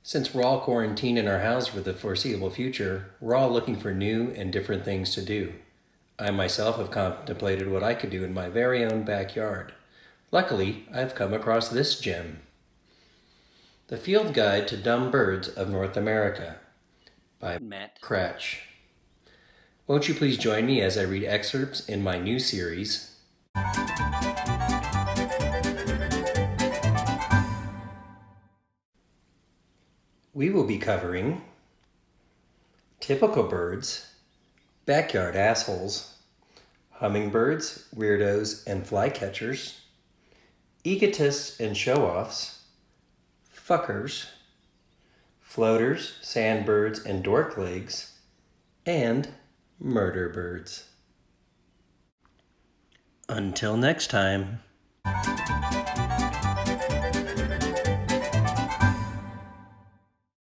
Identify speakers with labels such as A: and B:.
A: Since we're all quarantined in our house for the foreseeable future, we're all looking for new and different things to do. I myself have contemplated what I could do in my very own backyard. Luckily, I've come across this gem. The Field Guide to Dumb Birds of North America by Matt Kracht. Won't you please join me as I read excerpts in my new series? We will be covering typical birds, backyard assholes, hummingbirds, weirdos, and flycatchers, egotists and show-offs, fuckers, floaters, sandbirds, and dork legs, and murder birds. Until next time.